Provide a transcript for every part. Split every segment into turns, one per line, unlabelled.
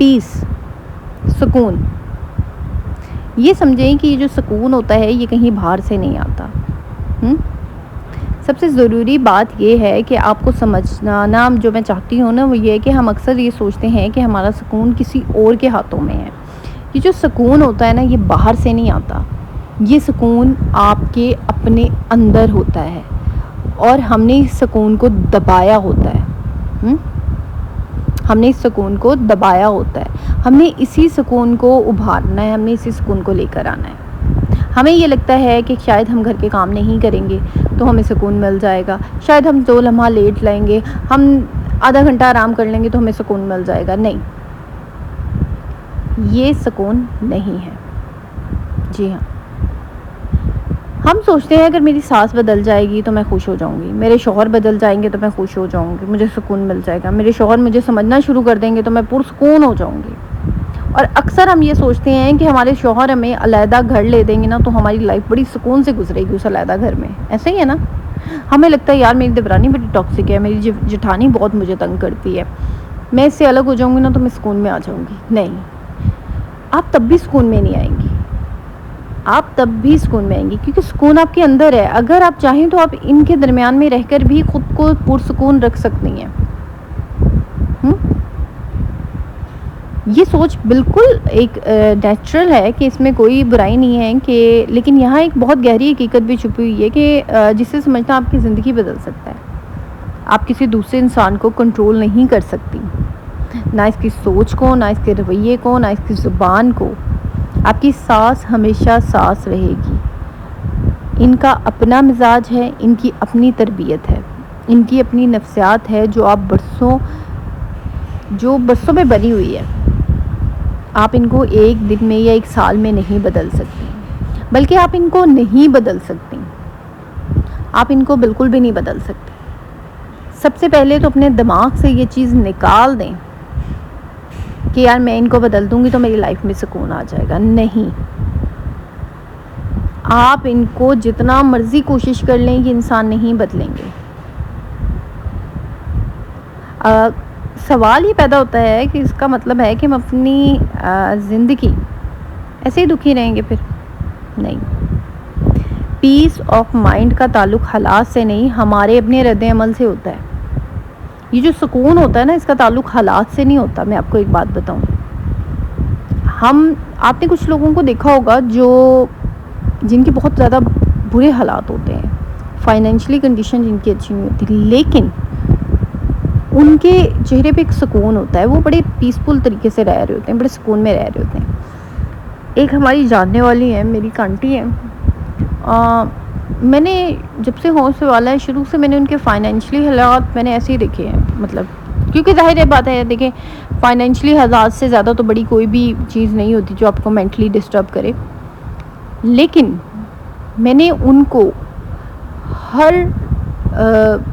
پیس، سکون. یہ سمجھیں کہ یہ جو سکون ہوتا ہے یہ کہیں باہر سے نہیں آتا. سب سے ضروری بات یہ ہے کہ آپ کو سمجھنا جو میں چاہتی ہوں نا وہ یہ ہے کہ ہم اکثر یہ سوچتے ہیں کہ ہمارا سکون کسی اور کے ہاتھوں میں ہے. یہ جو سکون ہوتا ہے نا یہ باہر سے نہیں آتا، یہ سکون آپ کے اپنے اندر ہوتا ہے، اور ہم نے اس سکون کو دبایا ہوتا ہے. ہم نے اس سکون کو دبایا ہوتا ہے، ہم نے اسی سکون کو ابھارنا ہے، ہم نے اسی سکون کو لے کر آنا ہے. ہمیں یہ لگتا ہے کہ شاید ہم گھر کے کام نہیں کریں گے تو ہمیں سکون مل جائے گا، شاید ہم 2 لمحہ لیٹ لیں گے، ہم آدھا گھنٹہ آرام کر لیں گے تو ہمیں سکون مل جائے گا. نہیں، یہ سکون نہیں ہے. جی ہاں، ہم سوچتے ہیں اگر میری ساس بدل جائے گی تو میں خوش ہو جاؤں گی، میرے شوہر بدل جائیں گے تو میں خوش ہو جاؤں گی، مجھے سکون مل جائے گا، میرے شوہر مجھے سمجھنا شروع کر دیں گے تو میں پرسکون ہو جاؤں گی. اور اکثر ہم یہ سوچتے ہیں کہ ہمارے شوہر ہمیں علیحدہ گھر لے دیں گے نا تو ہماری لائف بڑی سکون سے گزرے گی اس علیحدہ گھر میں. ایسا ہی ہے نا؟ ہمیں لگتا ہے یار میری دیورانی بڑی ٹاکسک ہے، میری جٹھانی بہت مجھے تنگ کرتی ہے، میں اس سے الگ ہو جاؤں گی نا تو میں سکون میں آ جاؤں گی. نہیں، آپ تب بھی سکون میں نہیں آئیں گی، آپ تب بھی سکون میں آئیں گی کیونکہ سکون آپ کے اندر ہے. اگر آپ چاہیں تو آپ ان کے درمیان میں رہ کر بھی خود کو پرسکون رکھ سکتی ہیں. یہ سوچ بالکل ایک نیچرل ہے کہ اس میں کوئی برائی نہیں ہے کہ، لیکن یہاں ایک بہت گہری حقیقت بھی چھپی ہوئی ہے کہ جسے سمجھنا آپ کی زندگی بدل سکتا ہے. آپ کسی دوسرے انسان کو کنٹرول نہیں کر سکتی، نہ اس کی سوچ کو، نہ اس کے رویے کو، نہ اس کی زبان کو. آپ کی ساس ہمیشہ ساس رہے گی. ان کا اپنا مزاج ہے، ان کی اپنی تربیت ہے، ان کی اپنی نفسیات ہے جو برسوں میں بنی ہوئی ہے. آپ ان کو ایک دن میں یا ایک سال میں نہیں بدل سکتی، بلکہ آپ ان کو نہیں بدل سکتی، آپ ان کو بالکل بھی نہیں بدل سکتے. سب سے پہلے تو اپنے دماغ سے یہ چیز نکال دیں کہ یار میں ان کو بدل دوں گی تو میری لائف میں سکون آ جائے گا. نہیں، آپ ان کو جتنا مرضی کوشش کر لیں یہ انسان نہیں بدلیں گے. سوال یہ پیدا ہوتا ہے کہ اس کا مطلب ہے کہ ہم اپنی زندگی ایسے ہی دکھی رہیں گے؟ پھر نہیں. پیس آف مائنڈ کا تعلق حالات سے نہیں، ہمارے اپنے رد عمل سے ہوتا ہے. یہ جو سکون ہوتا ہے نا اس کا تعلق حالات سے نہیں ہوتا. میں آپ کو ایک بات بتاؤں، آپ نے کچھ لوگوں کو دیکھا ہوگا جن کے بہت زیادہ برے حالات ہوتے ہیں، فائنینشلی کنڈیشن جن کی اچھی نہیں ہوتی، لیکن ان کے چہرے پہ ایک سکون ہوتا ہے، وہ بڑے پیسفل طریقے سے رہ رہے ہوتے ہیں، بڑے سکون میں رہ رہے ہوتے ہیں. ایک ہماری جاننے والی ہیں، میری کانٹی ہیں، میں نے جب سے ہوش سے والا ہے شروع سے میں نے ان کے فائنینشلی حالات میں نے ایسے ہی دیکھے ہیں. مطلب کیونکہ ظاہر ہے بات ہے، دیکھیں فائنینشلی حالات سے زیادہ تو بڑی کوئی بھی چیز نہیں ہوتی جو آپ کو مینٹلی ڈسٹرب کرے، لیکن میں نے ان کو ہر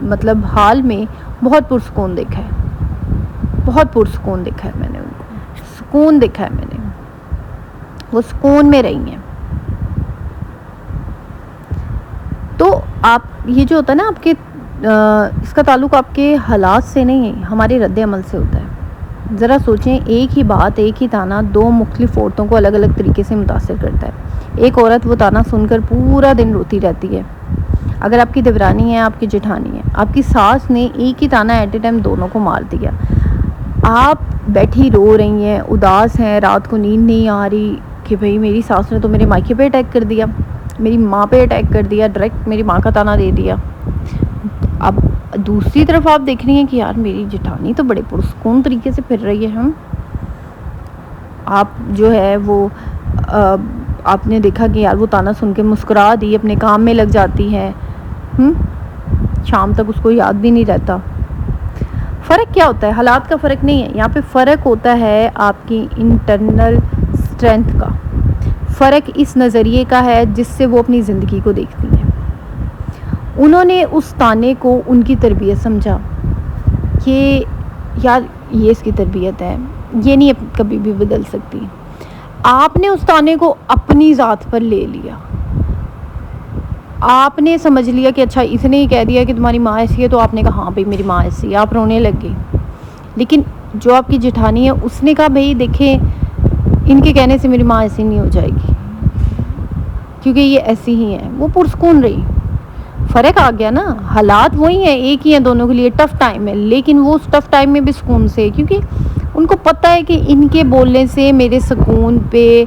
مطلب حال میں بہت پرسکون دیکھا ہے، بہت پرسکون دیکھا ہے. میں نے ان کو سکون دیکھا ہے، میں نے وہ سکون میں رہی ہیں. تو آپ یہ جو ہوتا ہے نا آپ کے اس کا تعلق آپ کے حالات سے نہیں ہے، ہمارے رد عمل سے ہوتا ہے. ذرا سوچیں، ایک ہی بات، ایک ہی تانا 2 مختلف عورتوں کو الگ الگ طریقے سے متاثر کرتا ہے. ایک عورت وہ تانا سن کر پورا دن روتی رہتی ہے. اگر آپ کی دیورانی ہے، آپ کی جٹھانی ہے، آپ کی ساس نے ایک ہی تانا ایٹ اے ٹائم دونوں کو مار دیا، آپ بیٹھی رو رہی ہیں، اداس ہیں، رات کو نیند نہیں آ رہی کہ بھئی میری ساس نے تو میرے مائکے پہ اٹیک کر دیا، میری ماں پہ اٹیک کر دیا، ڈائریکٹ میری ماں کا تانا دے دیا. اب دوسری طرف آپ دیکھ رہی ہیں کہ یار میری جٹھانی تو بڑے پرسکون طریقے سے پھر رہی ہے. آپ جو ہے وہ آپ نے دیکھا کہ یار وہ تانا سن کے مسکرا دی، اپنے کام میں لگ جاتی ہے، شام تک اس کو یاد بھی نہیں رہتا. فرق کیا ہوتا ہے؟ حالات کا فرق نہیں ہے یہاں پہ، فرق ہوتا ہے آپ کی انٹرنل اسٹرینتھ کا. فرق اس نظریے کا ہے جس سے وہ اپنی زندگی کو دیکھتی ہیں. انہوں نے اس تانے کو ان کی تربیت سمجھا کہ یار یہ اس کی تربیت ہے، یہ نہیں کبھی بھی بدل سکتی. آپ نے اس تانے کو اپنی ذات پر لے لیا، آپ نے سمجھ لیا کہ اچھا اس نے ہی کہہ دیا کہ تمہاری ماں ایسی ہے تو آپ نے کہا ہاں بھائی میری ماں ایسی ہے، آپ رونے لگ گئے. لیکن جو آپ کی جٹھانی ہے اس نے کہا بھائی دیکھیں ان کے کہنے سے میری ماں ایسی نہیں ہو جائے گی کیونکہ یہ ایسی ہی ہیں, وہ پرسکون رہی. فرق آ گیا نا, حالات وہی ہیں, ایک ہی ہیں دونوں کے لیے, ٹف ٹائم ہے, لیکن وہ اس ٹف ٹائم میں بھی سکون سے, کیونکہ ان کو پتہ ہے کہ ان کے بولنے سے میرے سکون پہ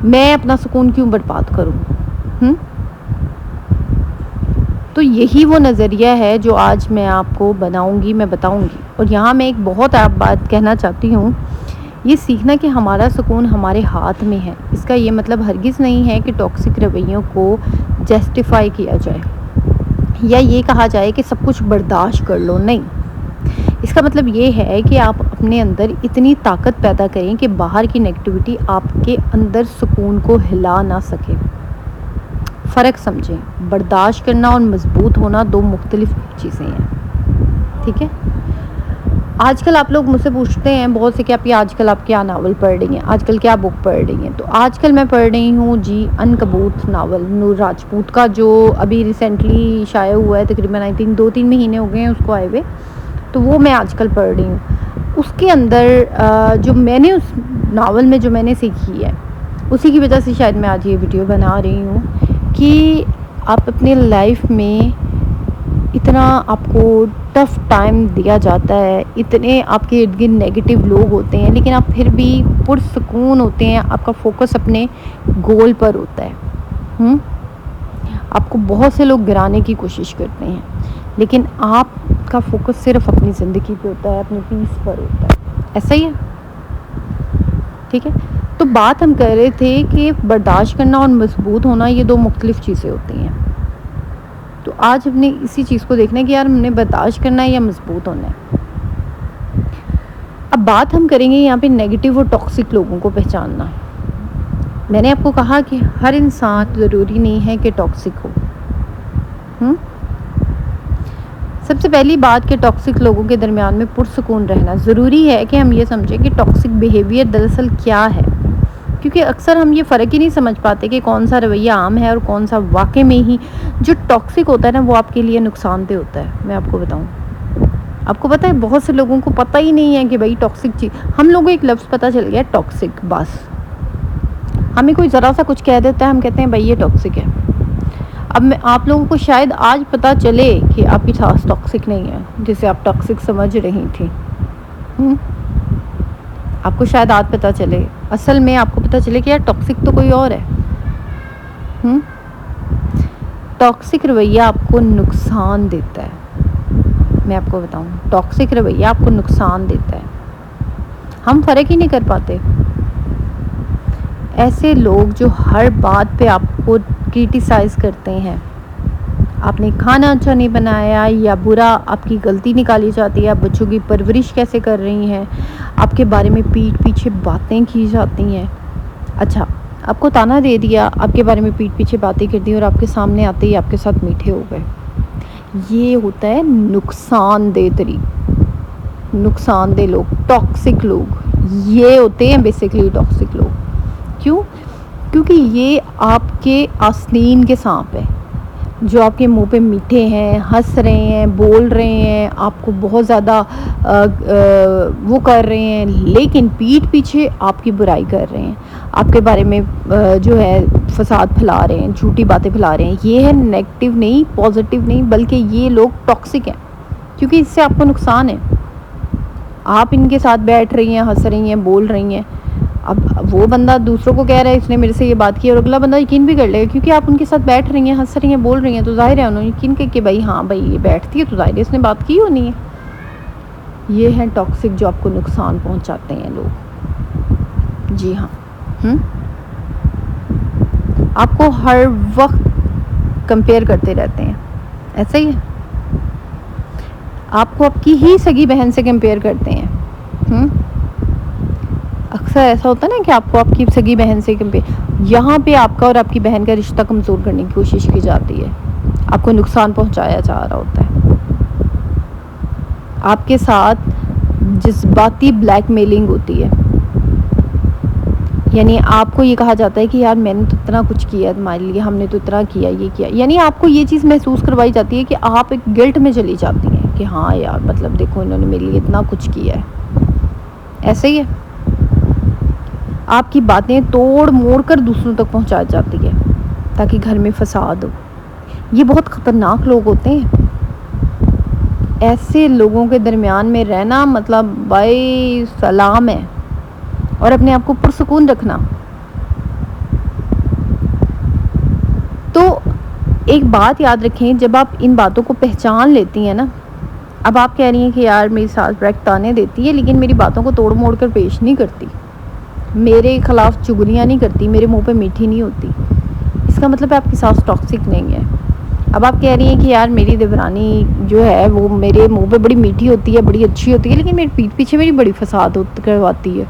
میں اپنا سکون کیوں برباد کروں. تو یہی وہ نظریہ ہے جو آج میں آپ کو میں بتاؤں گی. اور یہاں میں ایک بہت آپ بات کہنا چاہتی ہوں, یہ سیکھنا کہ ہمارا سکون ہمارے ہاتھ میں ہے. اس کا یہ مطلب ہرگز نہیں ہے کہ ٹاکسک رویوں کو جسٹیفائی کیا جائے یا یہ کہا جائے کہ سب کچھ برداشت کر لو. نہیں, اس کا مطلب یہ ہے کہ آپ اپنے اندر اتنی طاقت پیدا کریں کہ باہر کی نیگیٹیوٹی آپ کے اندر سکون کو ہلا نہ سکے. فرق سمجھیں, برداشت کرنا اور مضبوط ہونا دو مختلف چیزیں ہیں. ٹھیک ہے. آج کل آپ لوگ مجھ سے پوچھتے ہیں بہت سے کہ آج کل آپ کیا ناول پڑھ رہی ہیں, آج کل کیا بک پڑھ رہی ہیں. تو آج کل میں پڑھ رہی ہوں عنکبوت ناول, نور راجپوت کا, جو ابھی ریسنٹلی شائع ہوا ہے, تقریباً آئی تھنک 2-3 مہینے ہو گئے ہیں اس کو آئے ہوئے. تو وہ میں آج کل پڑھ رہی ہوں. اس کے اندر جو میں نے اس ناول میں جو میں نے سیکھی ہے, اسی کی وجہ سے شاید میں آج یہ ویڈیو بنا رہی ہوں کہ آپ اپنے لائف میں اتنا آپ کو ٹف ٹائم دیا جاتا ہے, اتنے آپ کے ارد گرد نیگیٹو لوگ ہوتے ہیں, لیکن آپ پھر بھی پرسکون ہوتے ہیں. آپ کا فوکس اپنے گول پر ہوتا ہے. آپ کو بہت سے لوگ گرانے کی کوشش کرتے ہیں, لیکن آپ کا فوکس صرف اپنی زندگی پہ ہوتا ہے, اپنی پیس پر ہوتا ہے. ایسا ہی ہے. ٹھیک ہے. تو بات ہم کر رہے تھے کہ برداشت کرنا اور مضبوط ہونا یہ دو مختلف چیزیں ہوتی ہیں. تو آج ہم نے اسی چیز کو دیکھنا ہے کہ یار ہم نے برداشت کرنا ہے یا مضبوط ہونا ہے. اب بات ہم کریں گے یہاں پہ نیگیٹو اور ٹاکسک لوگوں کو پہچاننا. میں نے آپ کو کہا کہ ہر انسان ضروری نہیں ہے کہ ٹاکسک ہو. سب سے پہلی بات کہ ٹاکسک لوگوں کے درمیان میں پرسکون رہنا ضروری ہے کہ ہم یہ سمجھیں کہ ٹاکسک بیہیویئر دراصل کیا ہے, کیونکہ اکثر ہم یہ فرق ہی نہیں سمجھ پاتے کہ کون سا رویہ عام ہے اور کون سا واقع میں ہی جو ٹاکسک ہوتا ہے نا وہ آپ کے لیے نقصان دہ ہوتا ہے. میں آپ کو بتاؤں, آپ کو پتہ ہے بہت سے لوگوں کو پتہ ہی نہیں ہے کہ بھائی ٹاکسک چیز, ہم لوگوں کو ایک لفظ پتہ چل گیا ٹاکسک, بس ہمیں کوئی ذرا سا کچھ کہہ دیتا ہے ہم کہتے ہیں بھائی یہ ٹاکسک ہے. اب میں آپ لوگوں کو شاید آج پتہ چلے کہ آپ کی ساس ٹاکسک نہیں ہے جسے آپ ٹاکسک سمجھ رہی تھی. آپ کو شاید آج پتہ چلے, اصل میں آپ کو پتہ چلے کہ یار ٹاکسک تو کوئی اور ہے. ٹاکسک رویہ آپ کو نقصان دیتا ہے. میں آپ کو بتاؤں, ٹاکسک رویہ آپ کو نقصان دیتا ہے. ہم فرق ہی نہیں کر پاتے. ایسے لوگ جو ہر بات پہ آپ کو کرٹیسائز کرتے ہیں, آپ نے کھانا اچھا نہیں بنایا یا برا آپ کی غلطی نکالی جاتی ہے, آپ بچوں کی پرورش کیسے کر رہی ہیں, آپ کے بارے میں پیٹھ پیچھے باتیں کی جاتی ہیں. اچھا, آپ کو تانا دے دیا, آپ کے بارے میں پیٹھ پیچھے باتیں کر دی اور آپ کے سامنے آتے ہی آپ کے ساتھ میٹھے ہو گئے. یہ ہوتا ہے نقصان دہ لوگ, ٹاکسک لوگ. یہ ہوتے ہیں بیسیکلی ٹاکسک لوگ. کیوں؟ کیونکہ یہ آپ کے آستین کے سانپ ہیں جو آپ کے منہ پہ میٹھے ہیں, ہنس رہے ہیں, بول رہے ہیں, آپ کو بہت زیادہ وہ کر رہے ہیں, لیکن پیٹھ پیچھے آپ کی برائی کر رہے ہیں, آپ کے بارے میں جو ہے فساد پھیلا رہے ہیں, جھوٹی باتیں پھیلا رہے ہیں. یہ ہے نیگیٹو نہیں, پازیٹیو نہیں, بلکہ یہ لوگ ٹاکسک ہیں کیونکہ اس سے آپ کو نقصان ہے. آپ ان کے ساتھ بیٹھ رہی ہیں, ہنس رہی ہیں, بول رہی ہیں. اب وہ بندہ دوسروں کو کہہ رہا ہے اس نے میرے سے یہ بات کی, اور اگلا بندہ یقین بھی کر لے گا کیونکہ آپ ان کے ساتھ بیٹھ رہی ہیں, ہنس رہی ہیں, بول رہی ہیں, تو ظاہر ہے انہوں نے یقین کر کہ بھائی ہاں بھائی یہ بیٹھتی ہے تو ظاہر ہے اس نے بات کی ہونی ہے. یہ ہے ٹاکسک جو آپ کو نقصان پہنچاتے ہیں لوگ. جی ہاں. آپ کو ہر وقت کمپیئر کرتے رہتے ہیں. ایسا ہی ہے. آپ کو آپ کی ہی سگی بہن سے کمپیئر کرتے ہیں. اکثر ایسا ہوتا ہے نا کہ آپ کو آپ کی سگی بہن سے یہاں پہ آپ کا اور آپ کی بہن کا رشتہ کمزور کرنے کی کوشش کی جاتی ہے, آپ کو نقصان پہنچایا جا رہا ہوتا ہے. آپ کے ساتھ جذباتی بلیک میلنگ ہوتی ہے, یعنی آپ کو یہ کہا جاتا ہے کہ یار میں نے تو اتنا کچھ کیا تمہارے لیے, ہم نے تو اتنا کیا, یہ کیا, یعنی آپ کو یہ چیز محسوس کروائی جاتی ہے کہ آپ ایک گلٹ میں چلی جاتی ہیں کہ ہاں یار مطلب دیکھو انہوں نے میرے لیے اتنا کچھ کیا ہے. ایسے ہی ہے، آپ کی باتیں توڑ موڑ کر دوسروں تک پہنچائی جاتی ہے تاکہ گھر میں فساد ہو. یہ بہت خطرناک لوگ ہوتے ہیں. ایسے لوگوں کے درمیان میں رہنا مطلب بھائی سلام ہے. اور اپنے آپ کو پرسکون رکھنا. تو ایک بات یاد رکھیں، جب آپ ان باتوں کو پہچان لیتی ہیں نا، اب آپ کہہ رہی ہیں کہ یار میری ساس بریک تانے دیتی ہے لیکن میری باتوں کو توڑ موڑ کر پیش نہیں کرتی، میرے خلاف چگلیاں نہیں کرتی، میرے منہ پہ میٹھی نہیں ہوتی، اس کا مطلب ہے آپ کی ساس ٹاکسک نہیں ہے. اب آپ کہہ رہی ہیں کہ یار میری دیورانی جو ہے وہ میرے منہ پہ بڑی میٹھی ہوتی ہے، بڑی اچھی ہوتی ہے، لیکن میرے پیٹھ پیچھے میری بڑی فساد کرواتی ہے،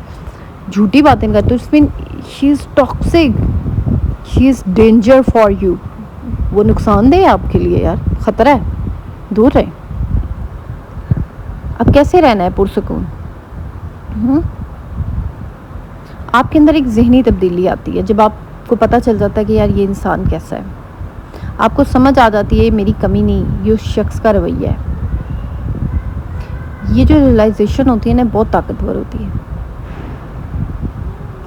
جھوٹی باتیں کرتی ہے، اس میں she is toxic, she is danger for you. وہ نقصان دہ ہے آپ کے لیے، یار خطرہ ہے، دور رہیں. اب کیسے رہنا ہے پرسکون؟ آپ کے اندر ایک ذہنی تبدیلی آتی ہے جب آپ کو پتہ چل جاتا ہے کہ یار یہ انسان کیسا ہے. آپ کو سمجھ آ جاتی ہے یہ میری کمی نہیں، یہ اس شخص کا رویہ ہے. یہ جو ریئلائزیشن ہوتی ہے نا بہت طاقتور ہوتی ہے.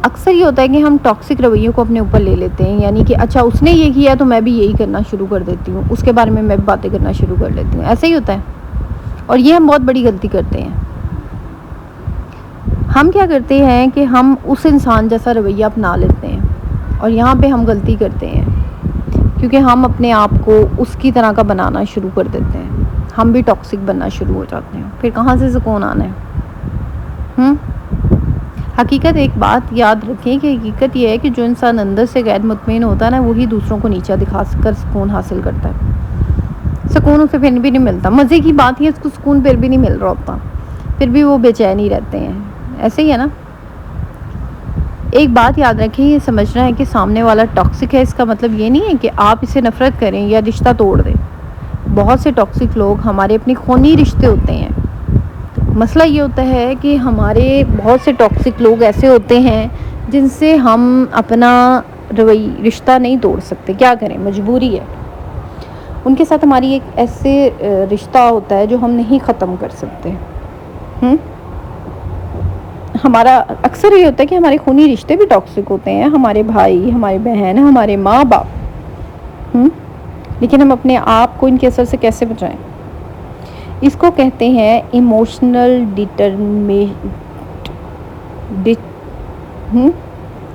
اکثر یہ ہوتا ہے کہ ہم ٹاکسک رویوں کو اپنے اوپر لے لیتے ہیں، یعنی کہ اچھا اس نے یہ کیا تو میں بھی یہی کرنا شروع کر دیتی ہوں، اس کے بارے میں بھی باتیں کرنا شروع کر لیتی ہوں. ایسا ہی ہوتا ہے اور یہ ہم بہت بڑی غلطی کرتے ہیں. ہم کیا کرتے ہیں کہ ہم اس انسان جیسا رویہ اپنا لیتے ہیں اور یہاں پہ ہم غلطی کرتے ہیں کیونکہ ہم اپنے آپ کو اس کی طرح کا بنانا شروع کر دیتے ہیں. ہم بھی ٹاکسک بننا شروع ہو جاتے ہیں. پھر کہاں سے سکون آنا ہے؟ حقیقت ایک بات یاد رکھیں کہ حقیقت یہ ہے کہ جو انسان اندر سے غیر مطمئن ہوتا ہے نا وہی دوسروں کو نیچا دکھا کر سکون حاصل کرتا ہے. سکون اسے پھر بھی نہیں ملتا. مزے کی بات ہے اس کو سکون پھر بھی نہیں مل رہا ہوتا، پھر بھی وہ بے چین ہی رہتے ہیں. ایسے ہی ہے نا. ایک بات یاد رکھیں، یہ سمجھنا ہے کہ سامنے والا ٹاکسک ہے اس کا مطلب یہ نہیں ہے کہ آپ اسے نفرت کریں یا رشتہ توڑ دیں. بہت سے ٹاکسک لوگ ہمارے اپنی خونی رشتے ہوتے ہیں. مسئلہ یہ ہوتا ہے کہ ہمارے بہت سے ٹاکسک لوگ ایسے ہوتے ہیں جن سے ہم اپنا رشتہ نہیں توڑ سکتے. کیا کریں، مجبوری ہے. ان کے ساتھ ہماری ایک ایسے رشتہ ہوتا ہے جو ہم نہیں ختم کر سکتے. ہمارا اکثر یہ ہوتا ہے کہ ہمارے خونی رشتے بھی ٹاکسک ہوتے ہیں، ہمارے بھائی، ہمارے بہن، ہمارے ماں باپ. لیکن ہم اپنے آپ کو ان کے اثر سے کیسے بچائیں؟ اس کو کہتے ہیں ایموشنل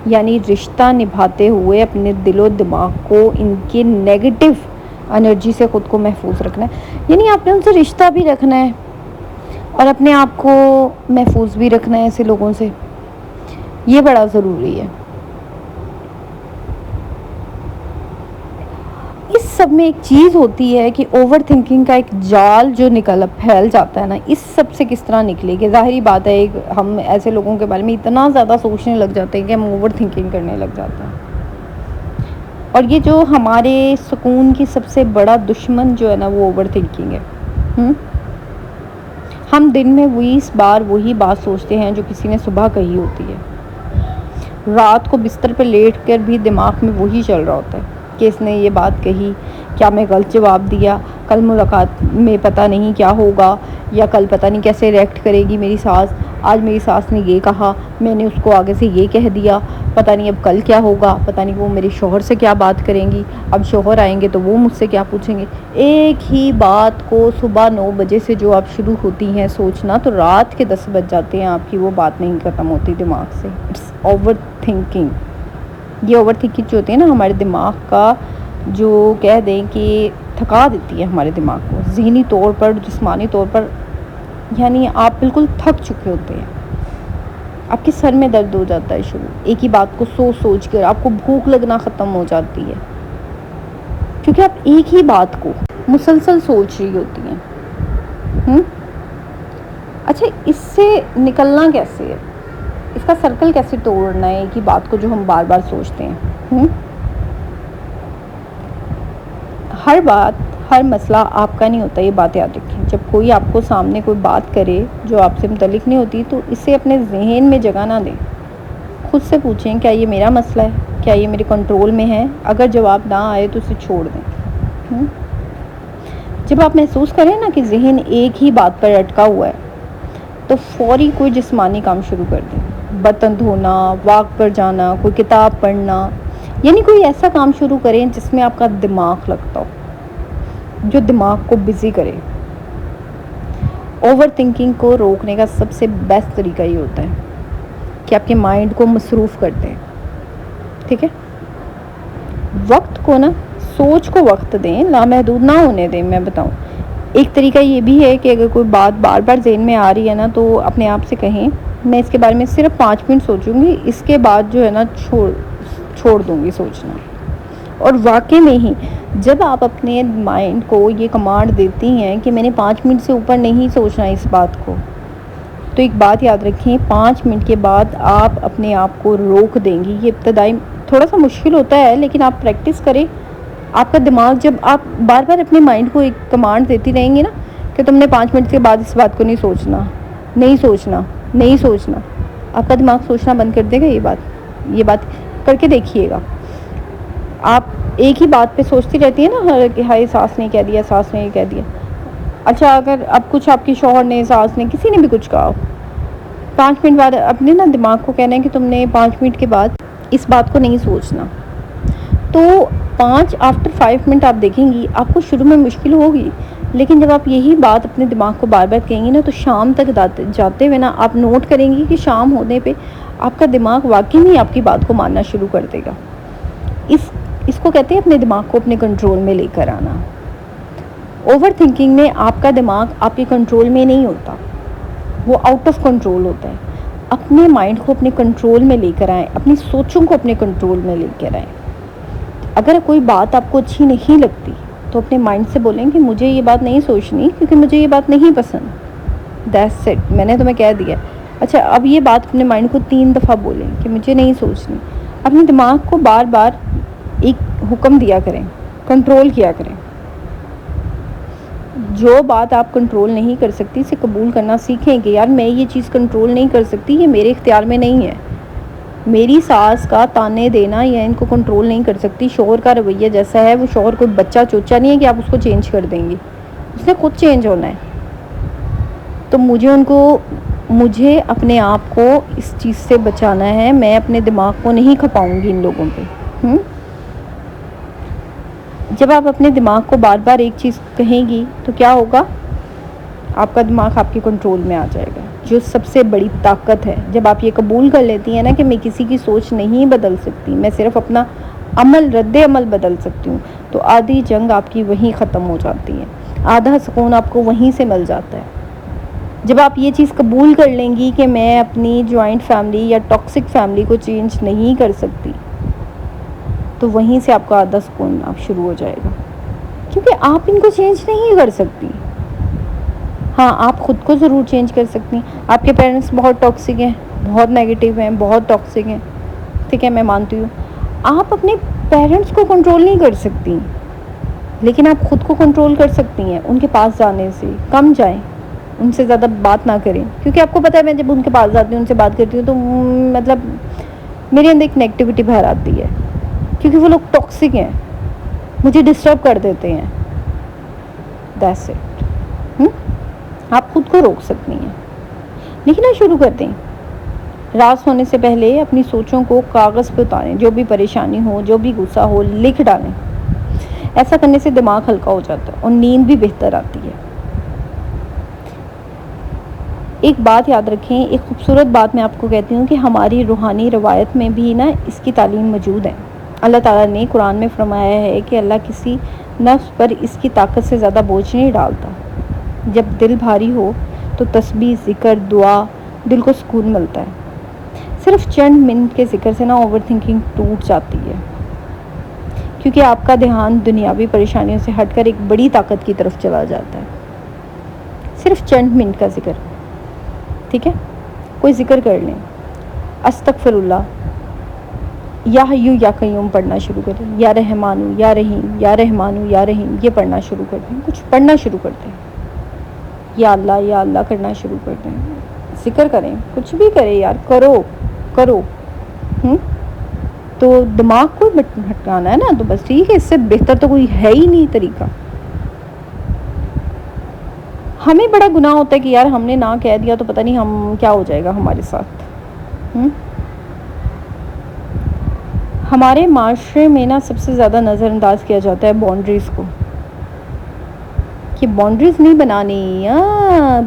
یعنی رشتہ نبھاتے ہوئے اپنے دل و دماغ کو ان کے نیگیٹو انرجی سے خود کو محفوظ رکھنا ہے. یعنی آپ نے ان سے رشتہ بھی رکھنا ہے اور اپنے آپ کو محفوظ بھی رکھنا ہے ایسے لوگوں سے. یہ بڑا ضروری ہے. اس سب میں ایک چیز ہوتی ہے کہ اوور تھنکنگ کا ایک جال جو پھیل جاتا ہے نا، اس سب سے کس طرح نکلے گی. ظاہری بات ہے ہم ایسے لوگوں کے بارے میں اتنا زیادہ سوچنے لگ جاتے ہیں کہ ہم اوور تھنکنگ کرنے لگ جاتے ہیں. اور یہ جو ہمارے سکون کی سب سے بڑا دشمن جو ہے نا وہ اوور تھنکنگ ہے. ہم دن میں 20 بار وہی بات سوچتے ہیں جو کسی نے صبح کہی ہوتی ہے. رات کو بستر پہ لیٹ کر بھی دماغ میں وہی چل رہا ہوتا ہے کہ اس نے یہ بات کہی، کیا میں غلط جواب دیا، کل ملاقات میں پتہ نہیں کیا ہوگا، یا کل پتہ نہیں کیسے ریئیکٹ کرے گی میری ساس. آج میری ساس نے یہ کہا، میں نے اس کو آگے سے یہ کہہ دیا، پتہ نہیں اب کل کیا ہوگا، پتہ نہیں وہ میرے شوہر سے کیا بات کریں گی، اب شوہر آئیں گے تو وہ مجھ سے کیا پوچھیں گے. ایک ہی بات کو صبح 9 بجے سے جو آپ شروع ہوتی ہیں سوچنا تو رات کے 10 بج جاتے ہیں آپ کی وہ بات نہیں ختم ہوتی دماغ سے. It's over thinking. یہ اوور تھنکنگ جو ہوتی ہے نا ہمارے دماغ کا جو کہہ دیں کہ تھکا دیتی ہے ہمارے دماغ کو ذہنی طور پر، جسمانی طور پر. یعنی آپ بالکل تھک چکے ہوتے ہیں، آپ کے سر میں درد ہو جاتا ہے شروع. ایک ہی بات کو سوچ کر آپ کو بھوک لگنا ختم ہو جاتی ہے کیونکہ آپ ایک ہی بات کو مسلسل سوچ رہی ہوتی ہیں. اچھا، اس سے نکلنا کیسے ہے؟ اس کا سرکل کیسے توڑنا ہے ایک ہی بات کو جو ہم بار بار سوچتے ہیں؟ ہر بات، ہر مسئلہ آپ کا نہیں ہوتا. یہ بات یاد رکھیں. جب کوئی آپ کو سامنے کوئی بات کرے جو آپ سے متعلق نہیں ہوتی تو اسے اپنے ذہن میں جگہ نہ دیں. خود سے پوچھیں کیا یہ میرا مسئلہ ہے، کیا یہ میرے کنٹرول میں ہے. اگر جواب نہ آئے تو اسے چھوڑ دیں. جب آپ محسوس کریں نا کہ ذہن ایک ہی بات پر اٹکا ہوا ہے تو فوری کوئی جسمانی کام شروع کر دیں. برتن دھونا، واک پر جانا، کوئی کتاب پڑھنا، یعنی کوئی ایسا کام شروع کریں جس میں آپ کا دماغ لگتا ہو، جو دماغ کو بزی کرے. اوور تھنکنگ کو روکنے کا سب سے بیسٹ طریقہ یہ ہوتا ہے کہ آپ کے مائنڈ کو مصروف کر دیں. ٹھیک ہے، وقت کو نا، سوچ کو وقت دیں، لامحدود نہ ہونے دیں. میں بتاؤں ایک طریقہ یہ بھی ہے کہ اگر کوئی بات بار بار ذہن میں آ رہی ہے نا، تو اپنے آپ سے کہیں میں اس کے بارے میں صرف 5 منٹ سوچوں گی، اس کے بعد جو ہے نا چھوڑ دوں گی سوچنا. اور واقعی میں ہی جب آپ اپنے مائنڈ کو یہ کمانڈ دیتی ہیں کہ میں نے 5 منٹ سے اوپر نہیں سوچنا اس بات کو، تو ایک بات یاد رکھیں، 5 منٹ کے بعد آپ اپنے آپ کو روک دیں گی. یہ ابتدائی تھوڑا سا مشکل ہوتا ہے، لیکن آپ پریکٹس کریں. آپ کا دماغ، جب آپ بار بار اپنے مائنڈ کو ایک کمانڈ دیتی رہیں گی نا کہ تم نے 5 منٹ کے بعد اس بات کو نہیں سوچنا، نہیں سوچنا، نہیں سوچنا، آپ کا دماغ سوچنا بند کر دے گا. یہ بات کر کے دیکھیے گا. آپ ایک ہی بات پہ سوچتی رہتی ہیں نا، کہ ہائے ساس نے کہہ دیا، ساس نے یہ کہہ دیا. اچھا، اگر اب کچھ آپ کی شوہر نے، ساس نے، کسی نے بھی کچھ کہا، 5 منٹ بعد اپنے نا دماغ کو کہنا ہے کہ تم نے 5 منٹ کے بعد اس بات کو نہیں سوچنا. تو آفٹر 5 منٹ آپ دیکھیں گی آپ کو شروع میں مشکل ہوگی، لیکن جب آپ یہی بات اپنے دماغ کو بار بار کہیں گی نا، تو شام تک جاتے ہوئے نا آپ نوٹ کریں گی کہ شام ہونے پہ آپ کا دماغ واقعی میں آپ کی بات کو ماننا شروع کر دے گا. اس کو کہتے ہیں اپنے دماغ کو اپنے کنٹرول میں لے کر آنا. اوور تھنکنگ میں آپ کا دماغ آپ کے کنٹرول میں نہیں ہوتا، وہ آؤٹ آف کنٹرول ہوتا ہے. اپنے مائنڈ کو اپنے کنٹرول میں لے کر آئیں، اپنی سوچوں کو اپنے کنٹرول میں لے کر آئیں. اگر کوئی بات آپ کو اچھی نہیں لگتی تو اپنے مائنڈ سے بولیں کہ مجھے یہ بات نہیں سوچنی کیونکہ مجھے یہ بات نہیں پسند. دیٹس اٹ، میں نے تمہیں کہہ دیا. اچھا، اب یہ بات اپنے مائنڈ کو 3 دفعہ بولیں کہ مجھے نہیں سوچنی. اپنے دماغ کو بار بار ایک حکم دیا کریں، کنٹرول کیا کریں. جو بات آپ کنٹرول نہیں کر سکتی اسے قبول کرنا سیکھیں کہ یار میں یہ چیز کنٹرول نہیں کر سکتی، یہ میرے اختیار میں نہیں ہے. میری ساس کا تانے دینا یا ان کو کنٹرول نہیں کر سکتی. شوہر کا رویہ جیسا ہے، وہ شوہر کوئی بچہ چوچا نہیں ہے کہ آپ اس کو چینج کر دیں گی، اس نے خود چینج ہونا ہے. تو مجھے اپنے آپ کو اس چیز سے بچانا ہے. میں اپنے دماغ کو نہیں کھپاؤں گی ان لوگوں پہ. جب آپ اپنے دماغ کو بار بار ایک چیز کہیں گی تو کیا ہوگا؟ آپ کا دماغ آپ کے کنٹرول میں آ جائے گا، جو سب سے بڑی طاقت ہے. جب آپ یہ قبول کر لیتی ہیں نا کہ میں کسی کی سوچ نہیں بدل سکتی، میں صرف اپنا رد عمل بدل سکتی ہوں، تو آدھی جنگ آپ کی وہیں ختم ہو جاتی ہے، آدھا سکون آپ کو وہیں سے مل جاتا ہے. جب آپ یہ چیز قبول کر لیں گی کہ میں اپنی جوائنٹ فیملی یا ٹاکسک فیملی کو چینج نہیں کر سکتی، تو وہیں سے آپ کا آدھا سکون آپ شروع ہو جائے گا، کیونکہ آپ ان کو چینج نہیں کر سکتی. ہاں، آپ خود کو ضرور چینج کر سکتی ہیں. آپ کے پیرنٹس بہت ٹاکسک ہیں، بہت نیگیٹو ہیں، بہت ٹاکسک ہیں، ٹھیک ہے، میں مانتی ہوں. آپ اپنے پیرنٹس کو کنٹرول نہیں کر سکتی، لیکن آپ خود کو کنٹرول کر سکتی ہیں. ان کے پاس جانے سے کم جائیں، ان سے زیادہ بات نہ کریں، کیونکہ آپ کو پتہ ہے میں جب ان کے پاس جاتی ہوں، ان سے بات کرتی ہوں، تو مطلب میرے اندر ایک نیگیٹیوٹی باہر آتی ہے، کیونکہ وہ لوگ ٹاکسک ہیں، مجھے ڈسٹرب کر دیتے ہیں. That's it. آپ خود کو روک سکتی ہیں. لکھنا شروع کر دیں. رات سونے سے پہلے اپنی سوچوں کو کاغذ پہ اتاریں، جو بھی پریشانی ہو، جو بھی غصہ ہو، لکھ ڈالیں. ایسا کرنے سے دماغ ہلکا ہو جاتا ہے اور نیند بھی بہتر آتی ہے. ایک بات یاد رکھیں، ایک خوبصورت بات میں آپ کو کہتی ہوں کہ ہماری روحانی روایت میں بھی نا اس کی تعلیم موجود ہے. اللہ تعالیٰ نے قرآن میں فرمایا ہے کہ اللہ کسی نفس پر اس کی طاقت سے زیادہ بوجھ نہیں ڈالتا. جب دل بھاری ہو تو تسبیح، ذکر، دعا، دل کو سکون ملتا ہے. صرف چند منٹ کے ذکر سے نا اوور تھنکنگ ٹوٹ جاتی ہے، کیونکہ آپ کا دھیان دنیاوی پریشانیوں سے ہٹ کر ایک بڑی طاقت کی طرف چلا جاتا ہے. صرف چند منٹ کا ذکر، ٹھیک ہے؟ کوئی ذکر کر لیں، استغفر اللہ، یا حیو یا قیوم پڑھنا شروع کر دیں، یا رحمانو یا رحیم، یا رحمانو یا رحیم، یہ پڑھنا شروع کر دیں. کچھ پڑھنا شروع کر دیں، یا اللہ کرنا شروع کر دیں. ذکر کریں، کچھ بھی کریں یار، کرو. تو دماغ کو بھٹکانا ہے نا، تو بس ٹھیک ہے، اس سے بہتر تو کوئی ہے ہی نہیں طریقہ. ہمیں بڑا گناہ ہوتا ہے کہ یار ہم نے نہ کہہ دیا تو پتہ نہیں ہم کیا ہو جائے گا ہمارے ساتھ. ہمارے معاشرے میں نا سب سے زیادہ نظر انداز کیا جاتا ہے باؤنڈریز کو، کہ باؤنڈریز نہیں بنانی.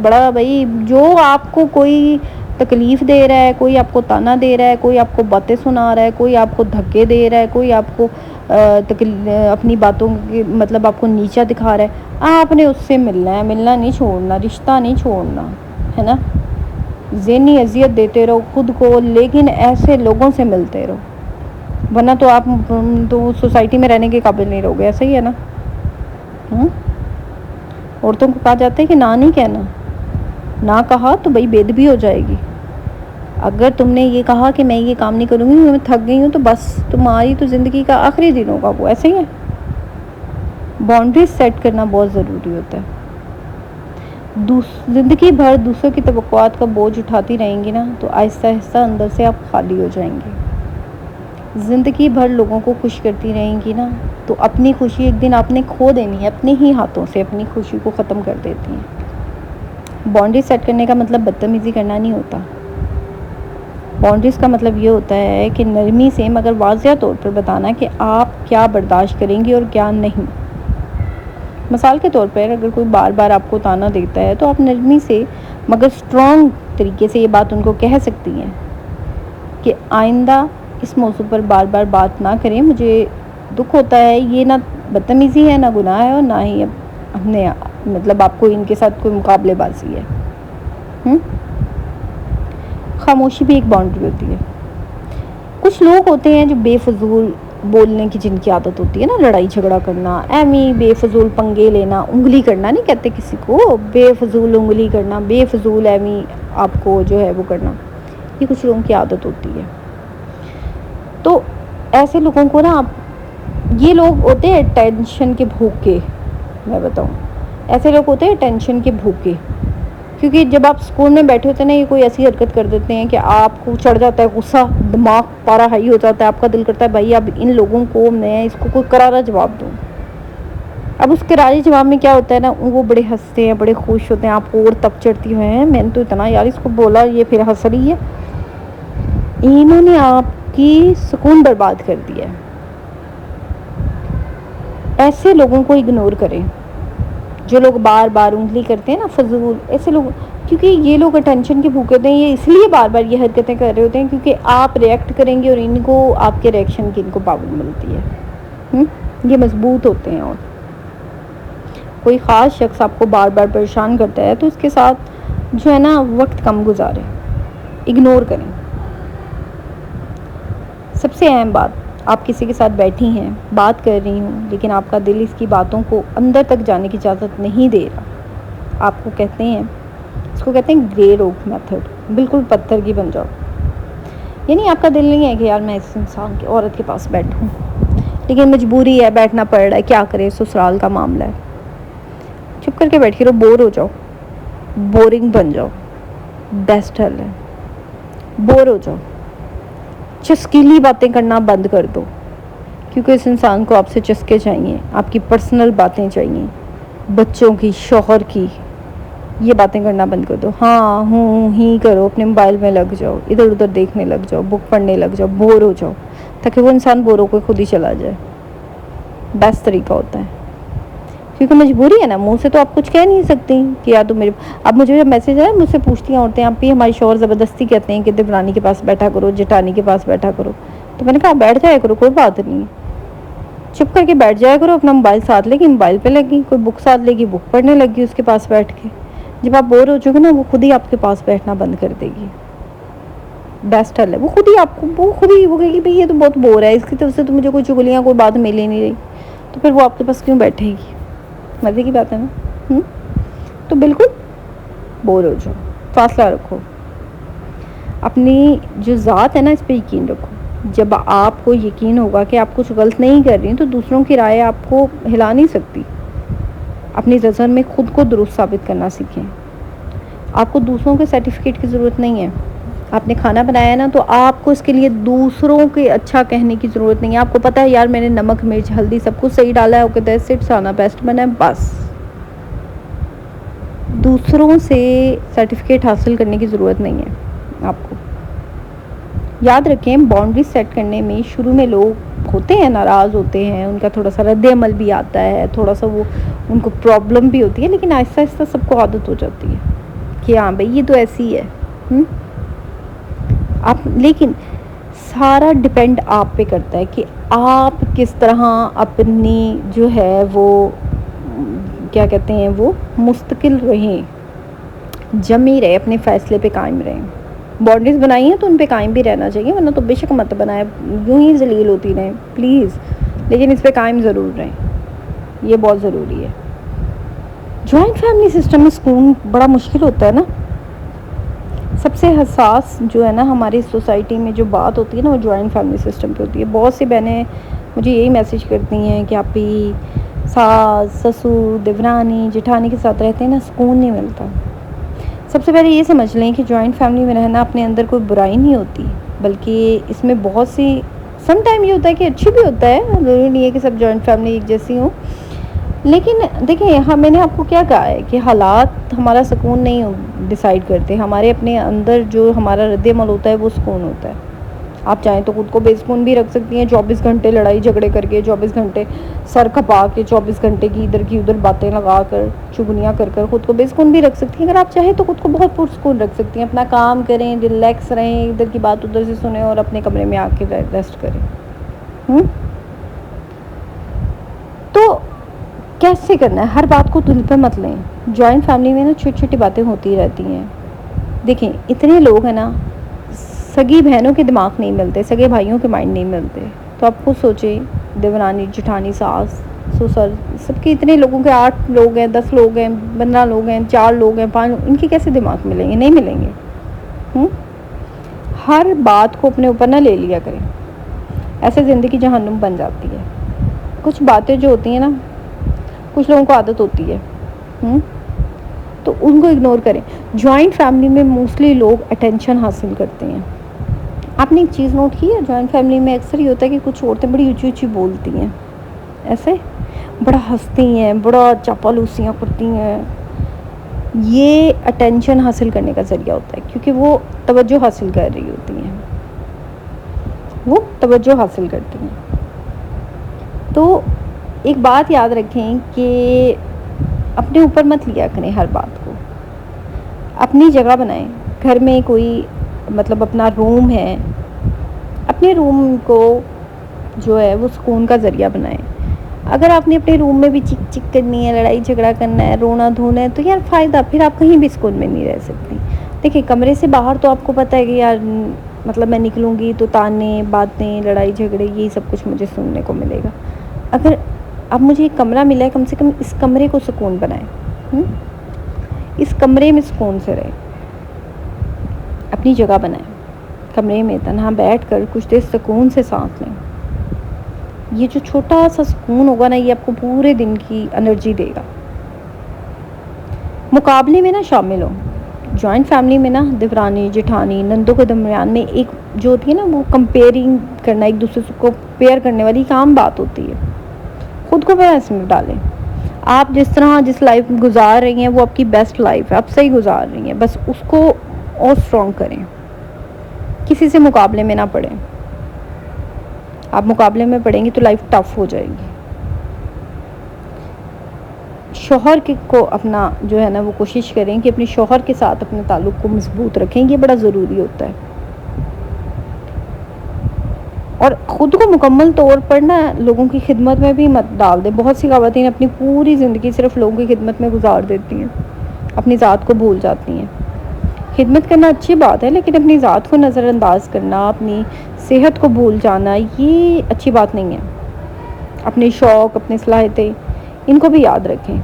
بڑا بھائی جو آپ کو کوئی تکلیف دے رہا ہے، کوئی آپ کو تانا دے رہا ہے، کوئی آپ کو باتیں سنا رہا ہے، کوئی آپ کو دھکے دے رہا ہے، کوئی آپ کو اپنی باتوں کی مطلب آپ کو نیچا دکھا رہا ہے، آپ نے اس سے ملنا ہے، ملنا نہیں چھوڑنا، رشتہ نہیں چھوڑنا ہے نا. ذہنی اذیت دیتے رہو خود کو، لیکن ایسے لوگوں سے ملتے رہو، ورنہ تو آپ تو سوسائٹی میں رہنے کے قابل نہیں رہو گے. ایسا ہی ہے نا. عورتوں کو کہا جاتا ہے کہ نہ نہیں کہنا، نہ کہا تو بھائی بے ادبی ہو جائے گی. اگر تم نے یہ کہا کہ میں یہ کام نہیں کروں گی، میں تھک گئی ہوں، تو بس تمہاری تو زندگی کا آخری دن ہوگا وہ. ایسے ہی ہے. باؤنڈریز سیٹ کرنا بہت ضروری ہوتا ہے. زندگی بھر دوسروں کی توقعات کا بوجھ اٹھاتی رہیں گی نا تو آہستہ آہستہ اندر سے آپ خالی ہو جائیں گے. زندگی بھر لوگوں کو خوش کرتی رہیں گی نا تو اپنی خوشی ایک دن آپ نے کھو دینی ہے، اپنے ہی ہاتھوں سے اپنی خوشی کو ختم کر دیتی ہیں. باؤنڈریز سیٹ کرنے کا مطلب بدتمیزی کرنا نہیں ہوتا. باؤنڈریز کا مطلب یہ ہوتا ہے کہ نرمی سے مگر واضح طور پر بتانا کہ آپ کیا برداشت کریں گی اور کیا نہیں. مثال کے طور پر اگر کوئی بار بار آپ کو تانا دیتا ہے تو آپ نرمی سے مگر اسٹرانگ طریقے سے یہ بات ان کو کہہ سکتی ہیں کہ آئندہ اس موضوع پر بار بار بات نہ کریں، مجھے دکھ ہوتا ہے، یہ نہ بدتمیزی ہے، نہ گناہ ہے، اور نہ ہی ہم نے مطلب آپ کو ان کے ساتھ کوئی مقابلے بازی ہے. خاموشی بھی ایک باؤنڈری ہوتی ہے. کچھ لوگ ہوتے ہیں جو بے فضول بولنے کی جن کی عادت ہوتی ہے نا، لڑائی جھگڑا کرنا، ایویں بے فضول پنگے لینا، انگلی کرنا نہیں کہتے کسی کو، بے فضول انگلی کرنا، بے فضول ایویں آپ کو جو ہے وہ کرنا، یہ کچھ لوگوں کی عادت ہوتی ہے. تو ایسے لوگوں کو نا یہ لوگ ہوتے ہیں ٹینشن کے بھوکے. میں بتاؤں ایسے لوگ ہوتے ہیں ٹینشن کے بھوکے، کیونکہ جب آپ اسکول میں بیٹھے ہوتے ہیں نا یہ کوئی ایسی حرکت کر دیتے ہیں کہ آپ کو چڑھ جاتا ہے غصہ، دماغ پارا ہائی ہو جاتا ہے، آپ کا دل کرتا ہے بھائی اب ان لوگوں کو میں اس کو کوئی کرارا جواب دوں. اب اس کرارے جواب میں کیا ہوتا ہے نا، وہ بڑے ہنستے ہیں، بڑے خوش ہوتے ہیں، آپ کو اور تب چڑھتی ہوئے ہیں میں نے تو اتنا یار اس کو بولا، یہ پھر ہنس رہی ہے. انہوں نے آپ کی سکون برباد کر دیا ہے. ایسے لوگوں کو اگنور کریں جو لوگ بار بار انگلی کرتے ہیں نا فضول. ایسے لوگ کیونکہ یہ لوگ اٹینشن کے بھوکے ہوتے ہیں، یہ اس لیے بار بار یہ حرکتیں کر رہے ہوتے ہیں کیونکہ آپ ریئیکٹ کریں گے اور ان کو آپ کے ریئیکشن کی ان کو پاور ملتی ہے. یہ مضبوط ہوتے ہیں. اور کوئی خاص شخص آپ کو بار بار پریشان کرتا ہے تو اس کے ساتھ جو ہے نا وقت کم گزاریں، اگنور کریں. سب سے اہم بات، آپ کسی کے ساتھ بیٹھی ہیں، بات کر رہی ہوں، لیکن آپ کا دل اس کی باتوں کو اندر تک جانے کی اجازت نہیں دے رہا. آپ کو کہتے ہیں، اس کو کہتے ہیں گرے روک میتھڈ. بالکل پتھر کی بن جاؤ. یعنی آپ کا دل نہیں ہے کہ یار میں اس انسان کی عورت کے پاس بیٹھوں، لیکن مجبوری ہے، بیٹھنا پڑ رہا ہے، کیا کرے، سسرال کا معاملہ ہے. چپ کر کے بیٹھی رہو، بور ہو جاؤ، بورنگ بن جاؤ. بیسٹ حل ہے بور ہو جاؤ. چسکیلی باتیں کرنا بند کر دو، کیونکہ اس انسان کو آپ سے چسکے چاہیے، آپ کی پرسنل باتیں چاہیے، بچوں کی، شوہر کی. یہ باتیں کرنا بند کر دو. ہاں ہوں ہی کرو، اپنے موبائل میں لگ جاؤ، ادھر ادھر دیکھنے لگ جاؤ، بک پڑھنے لگ جاؤ، بور ہو جاؤ تاکہ وہ انسان بور ہو کے خود ہی چلا جائے. بیسٹ طریقہ ہوتا ہے. کیونکہ مجبوری ہے نا، منہ سے تو آپ کچھ کہہ نہیں سکتی کہ یا تو میرے اب مجھے جب میسج آیا مجھ سے پوچھتی ہیں عورتیں، آپ بھی ہماری شوہر زبردستی کہتے ہیں کہ دیورانی کے پاس بیٹھا کرو، جٹانی کے پاس بیٹھا کرو. تو میں نے کہا بیٹھ جایا کرو، کوئی بات نہیں ہے، چپ کر کے بیٹھ جایا کرو. اپنا موبائل ساتھ لے گی، موبائل پہ لگی، کوئی بک ساتھ لے گی، بک پڑھنے لگی اس کے پاس بیٹھ کے. جب آپ بور ہو چکے نا وہ خود ہی آپ کے پاس بیٹھنا بند کر دے گی. بیسٹ حل ہے. وہ خود ہی آپ کو وہ کہے گی بھئی یہ تو بہت بور ہے، اس کی طرف سے تو مجھے کوئی چغلیاں، کوئی بات مل ہی نہیں رہی، تو پھر وہ آپ کے پاس کیوں بیٹھے گی. مزے کی بات ہے نا. تو بالکل بور ہو جاؤ، فاصلہ رکھو. اپنی جو ذات ہے نا اس پہ یقین رکھو. جب آپ کو یقین ہوگا کہ آپ کچھ غلط نہیں کر رہی تو دوسروں کی رائے آپ کو ہلا نہیں سکتی. اپنی نظر میں خود کو درست ثابت کرنا سیکھیں. آپ کو دوسروں کے سرٹیفکیٹ کی ضرورت نہیں ہے. آپ نے کھانا بنایا نا تو آپ کو اس کے لیے دوسروں کے اچھا کہنے کی ضرورت نہیں ہے. آپ کو پتہ ہے یار میں نے نمک مرچ ہلدی سب کچھ صحیح ڈالا ہے، اوکے دیٹس اٹ، کھانا بیسٹ بنا ہے، بس. دوسروں سے سرٹیفکیٹ حاصل کرنے کی ضرورت نہیں ہے آپ کو. یاد رکھیں باؤنڈری سیٹ کرنے میں شروع میں لوگ ہوتے ہیں ناراض ہوتے ہیں, ان کا تھوڑا سا رد عمل بھی آتا ہے, تھوڑا سا وہ ان کو پرابلم بھی ہوتی ہے, لیکن آہستہ آہستہ سب کو عادت ہو جاتی ہے کہ ہاں بھائی یہ تو ایسی ہے. آپ لیکن سارا ڈپینڈ آپ پہ کرتا ہے کہ آپ کس طرح اپنی جو ہے وہ کیا کہتے ہیں وہ مستقل رہیں, جمی رہے, اپنے فیصلے پہ قائم رہیں. باؤنڈریز بنائی ہیں تو ان پہ قائم بھی رہنا چاہیے, ورنہ تو بے شک مت بنائے, یوں ہی ذلیل ہوتی رہیں پلیز, لیکن اس پہ قائم ضرور رہیں, یہ بہت ضروری ہے. جوائنٹ فیملی سسٹم میں سکون بڑا مشکل ہوتا ہے نا. سب سے حساس جو ہے نا ہماری سوسائٹی میں جو بات ہوتی ہے نا وہ جوائنٹ فیملی سسٹم پہ ہوتی ہے. بہت سی بہنیں مجھے یہی میسیج کرتی ہیں کہ آپ ہی ساس سسر دیورانی جٹھانی کے ساتھ رہتے ہیں نا سکون نہیں ملتا. سب سے پہلے یہ سمجھ لیں کہ جوائنٹ فیملی میں رہنا اپنے اندر کوئی برائی نہیں ہوتی, بلکہ اس میں بہت سی سم ٹائم یہ ہوتا ہے کہ اچھی بھی ہوتا ہے, ضروری نہیں ہے کہ سب جوائنٹ فیملی ایک جیسی ہوں. لیکن دیکھیں میں نے آپ کو کیا کہا ہے کہ حالات ہمارا سکون نہیں ڈیسائیڈ کرتے, ہمارے اپنے اندر جو ہمارا رد عمل ہوتا ہے وہ سکون ہوتا ہے. آپ چاہیں تو خود کو بے سکون بھی رکھ سکتی ہیں, 24 گھنٹے لڑائی جھگڑے کر کے, 24 گھنٹے سر کھپا کے, 24 گھنٹے کی ادھر باتیں لگا کر, چگلیاں کر خود کو بے سکون بھی رکھ سکتی ہیں. اگر آپ چاہیں تو خود کو بہت پرسکون رکھ سکتی ہیں, اپنا کام کریں, ریلیکس رہیں, ادھر کی بات ادھر سے سنیں اور اپنے کمرے میں آ کے ریسٹ کریں. تو کیسے کرنا ہے, ہر بات کو دل پہ مت لیں. جوائنٹ فیملی میں نا چھوٹی چھوٹی باتیں ہوتی رہتی ہیں. دیکھیں اتنے لوگ ہیں نا, سگی بہنوں کے دماغ نہیں ملتے, سگے بھائیوں کے مائنڈ نہیں ملتے. تو آپ خود سوچیں, دیورانی جٹھانی ساس سسر سب کے اتنے لوگوں کے 8 لوگ ہیں, 10 لوگ ہیں, 15 لوگ ہیں, 4 لوگ ہیں, 5, ان کے کیسے دماغ ملیں گے؟ نہیں ملیں گے. ہر بات کو اپنے اوپر نہ لے لیا کریں, ایسے زندگی جہنم بن جاتی ہے. کچھ باتیں جو ہوتی ہیں نا کچھ لوگوں کو عادت ہوتی ہے تو ان کو اگنور کریں. جوائنٹ فیملی میں موسٹلی لوگ اٹینشن حاصل کرتے ہیں. آپ نے ایک چیز نوٹ کی ہے, جوائنٹ فیملی میں اکثر یہ ہوتا ہے کہ کچھ عورتیں بڑی اونچی اونچی بولتی ہیں, ایسے بڑا ہنستی ہیں, بڑا چاپلوسیاں کرتی ہیں. یہ اٹینشن حاصل کرنے کا ذریعہ ہوتا ہے, کیونکہ وہ توجہ حاصل کر رہی ہوتی ہیں, وہ توجہ حاصل کرتی ہیں. تو ایک بات یاد رکھیں کہ اپنے اوپر مت لیا کریں ہر بات کو, اپنی جگہ بنائیں. گھر میں کوئی مطلب اپنا روم ہے, اپنے روم کو جو ہے وہ سکون کا ذریعہ بنائیں. اگر آپ نے اپنے روم میں بھی چک چک کرنی ہے, لڑائی جھگڑا کرنا ہے, رونا دھونا ہے, تو یار فائدہ, پھر آپ کہیں بھی سکون میں نہیں رہ سکتی. دیکھیں کمرے سے باہر تو آپ کو پتہ ہے کہ یار مطلب میں نکلوں گی تو تانے باتیں لڑائی جھگڑے یہی سب کچھ مجھے سننے کو ملے گا. اگر اب مجھے ایک کمرہ ملا ہے, کم سے کم اس کمرے کو سکون بنائیں, اس کمرے میں سکون سے رہیں, اپنی جگہ بنائیں, کمرے میں تنہا بیٹھ کر کچھ دیر سکون سے سانس لیں. یہ جو چھوٹا سا سکون ہوگا نا یہ آپ کو پورے دن کی انرجی دے گا. مقابلے میں نہ شامل ہو. جوائنٹ فیملی میں نا دیورانی جٹھانی نندوں کے درمیان میں ایک جو ہوتی ہے نا وہ کمپیئرنگ کرنا, ایک دوسرے کو پیئر کرنے والی ایک عام بات ہوتی ہے. خود کو اس میں ڈالیں. آپ جس طرح جس لائف گزار رہی ہیں وہ آپ کی بیسٹ لائف ہے, آپ صحیح گزار رہی ہیں, بس اس کو اور اسٹرانگ کریں. کسی سے مقابلے میں نہ پڑیں. آپ مقابلے میں پڑیں گی تو لائف ٹف ہو جائے گی. شوہر کو اپنا جو ہے نا وہ کوشش کریں کہ اپنے شوہر کے ساتھ اپنے تعلق کو مضبوط رکھیں, یہ بڑا ضروری ہوتا ہے. اور خود کو مکمل طور پر نا لوگوں کی خدمت میں بھی مت ڈال دیں. بہت سی خواتین اپنی پوری زندگی صرف لوگوں کی خدمت میں گزار دیتی ہیں, اپنی ذات کو بھول جاتی ہیں. خدمت کرنا اچھی بات ہے, لیکن اپنی ذات کو نظر انداز کرنا, اپنی صحت کو بھول جانا, یہ اچھی بات نہیں ہے. اپنے شوق, اپنی صلاحیتیں, ان کو بھی یاد رکھیں.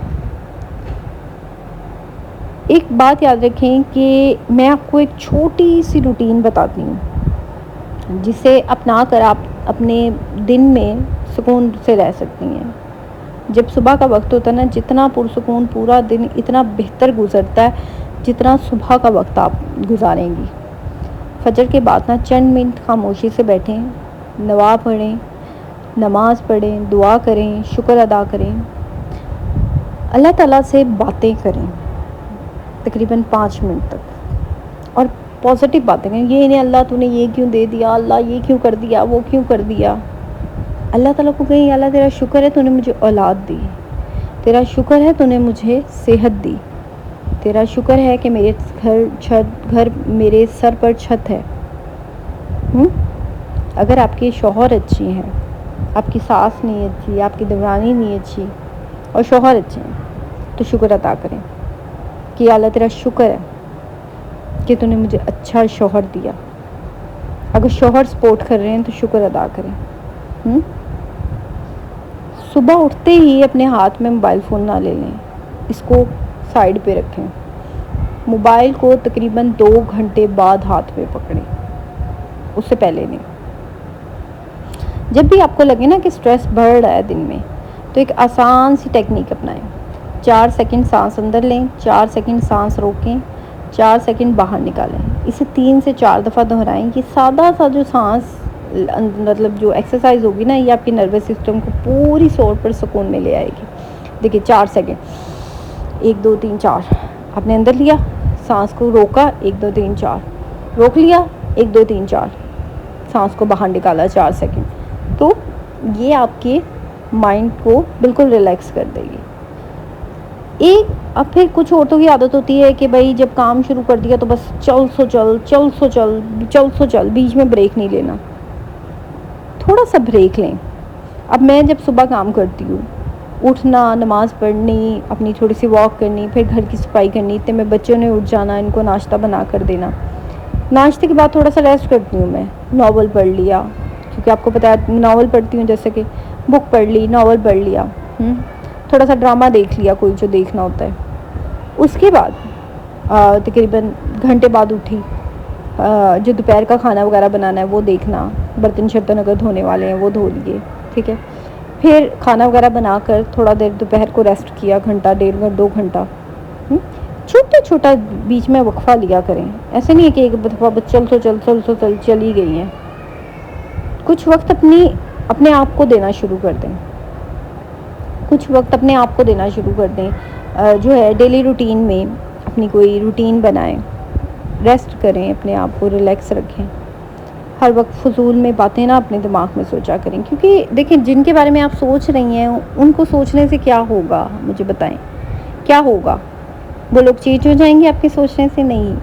ایک بات یاد رکھیں کہ میں آپ کو ایک چھوٹی سی روٹین بتاتی ہوں جسے اپنا کر آپ اپنے دن میں سکون سے رہ سکتی ہیں. جب صبح کا وقت ہوتا ہے نا, جتنا پرسکون پورا دن اتنا بہتر گزرتا ہے جتنا صبح کا وقت آپ گزاریں گی. فجر کے بعد نا چند منٹ خاموشی سے بیٹھیں, دعا پڑھیں, نماز پڑھیں, دعا کریں, شکر ادا کریں, اللہ تعالیٰ سے باتیں کریں. تقریباً 5 منٹ تک، اور پازیٹیو باتیں کریں. یہ نہیں اللہ تو نے یہ کیوں دے دیا، اللہ یہ کیوں کر دیا، وہ کیوں کر دیا. اللہ تعالیٰ کو کہیں اللہ تیرا شکر ہے تو نے مجھے اولاد دی، تیرا شکر ہے تو نے مجھے صحت دی، تیرا شکر ہے کہ میرے گھر میرے سر پر چھت ہے. اگر آپ کے شوہر اچھی ہیں، آپ کی ساس نہیں اچھی، آپ کی دیورانی نہیں اچھی اور شوہر اچھے ہیں، تو شکر ادا کریں کہ اللہ تیرا شکر ہے کہ تو نے مجھے اچھا شوہر دیا. اگر شوہر سپورٹ کر رہے ہیں تو شکر ادا کریں. صبح اٹھتے ہی اپنے ہاتھ میں موبائل فون نہ لے لیں، اس کو سائڈ پہ رکھیں. موبائل کو تقریباً 2 گھنٹے بعد ہاتھ میں پکڑیں، اس سے پہلے نہیں. جب بھی آپ کو لگے نا کہ سٹریس بڑھ رہا ہے دن میں، تو ایک آسان سی ٹیکنیک اپنائیں. 4 سیکنڈ سانس اندر لیں، 4 سیکنڈ سانس روکیں، 4 سیکنڈ باہر نکالیں. اسے 3 سے 4 دفعہ دہرائیں. یہ سادہ سا جو سانس مطلب جو ایکسرسائز ہوگی نا، یہ آپ کی نروس سسٹم کو پوری طور پر سکون میں لے آئے گی. دیکھیں 4 سیکنڈ، 1 2 3 4 آپ نے اندر لیا، سانس کو روکا، 1 2 3 4 روک لیا، 1 2 3 4 سانس کو باہر نکالا 4 سیکنڈ. تو یہ آپ کے مائنڈ کو بالکل ریلیکس کر دے گی. اب پھر کچھ عورتوں کی عادت ہوتی ہے کہ بھائی جب کام شروع کر دیا تو بس چل، بیچ میں بریک نہیں لینا. تھوڑا سا بریک لیں. اب میں جب صبح کام کرتی ہوں، اٹھنا، نماز پڑھنی، اپنی تھوڑی سی واک کرنی، پھر گھر کی صفائی کرنی، اتنے میں بچوں نے اٹھ جانا، ان کو ناشتہ بنا کر دینا. ناشتے کے بعد تھوڑا سا ریسٹ کرتی ہوں. میں ناول پڑھ لیا، کیونکہ آپ کو پتا ہے ناول پڑھتی ہوں، جیسے کہ بک پڑھ لی، ناول پڑھ لیا، تھوڑا سا ڈرامہ دیکھ لیا کوئی جو دیکھنا ہوتا ہے. اس کے بعد تقریباً گھنٹے بعد اٹھی، جو دوپہر کا کھانا وغیرہ بنانا ہے وہ دیکھنا، برتن شرتن اگر دھونے والے ہیں وہ دھو لیے، ٹھیک ہے. پھر کھانا وغیرہ بنا کر تھوڑا دیر دوپہر کو ریسٹ کیا، گھنٹہ 1.5 2 گھنٹہ. چھوٹا بیچ میں وقفہ لیا کریں. ایسے نہیں ہے کہ ایک دفعہ چل چلی گئی ہیں. کچھ وقت اپنے آپ کو دینا شروع کر دیں. جو ہے ڈیلی روٹین میں اپنی کوئی روٹین بنائیں، ریسٹ کریں، اپنے آپ کو ریلیکس رکھیں. ہر وقت فضول میں باتیں نہ اپنے دماغ میں سوچا کریں، کیونکہ دیکھیں جن کے بارے میں آپ سوچ رہی ہیں ان کو سوچنے سے کیا ہوگا، مجھے بتائیں کیا ہوگا. وہ لوگ چینج ہو جائیں گے آپ کے سوچنے سے؟ نہیں.